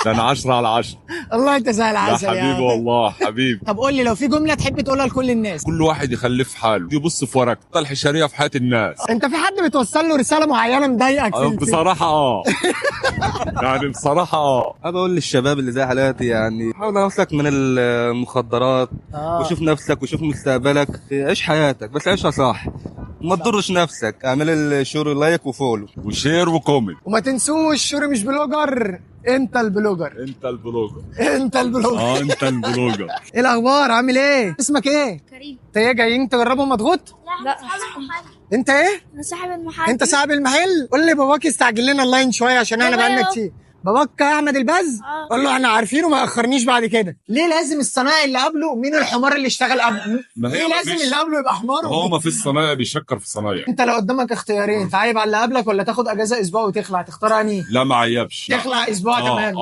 ده انا 10 على 10. الله انت زي يا العسل يا حبيبي والله حبيبي. طب قول لي لو في جمله تحب تقولها لكل الناس. كل واحد يخلف في حاله، يبص في ورقته الحشريه في حياه الناس. انت في حد بتوصل له رساله معينه مضايقك في بصراحه يعني بصراحه انا بقول للشباب اللي زي حالاتي يعني حاول نفسك من المخدرات وشوف نفسك وشوف مستقبلك، عيش حياتك بس عيشها صح، ما تضرش نفسك، اعمل الشور لايك وفولو وشير وكومنت. وما تنسوش شوري مش بلوجر، انت البلوجر. انت البلوجر. انت البلوجر. انت البلوجر. ايه الاخبار؟ عامل ايه؟ اسمك ايه؟ كريم. انت ايه جايين تجربوا مضغوط؟ لا انت ايه؟ انا صاحب المحل. انت صاحب المحل؟ قول لي باباك يستعجل لنا اللاين شويه عشان احنا بابايا بقالنا اهو. كتير. باباك احمد البز؟ قول له احنا عارفينه ما ياخرنيش بعد كده. ليه لازم الصنايعي اللي قبله مين الحمار اللي اشتغل قبله؟ ما هي ليه لازم مفيش. اللي قبله يبقى حمار؟ هو ما فيش صنايعي بيشكر في صنايعي. انت لو قدامك اختيارين تعيب على اللي قبلك ولا تاخد اجازه اسبوع وتخلع، تختار انهي؟ لا ما عيبش. تخلع اسبوع تمام.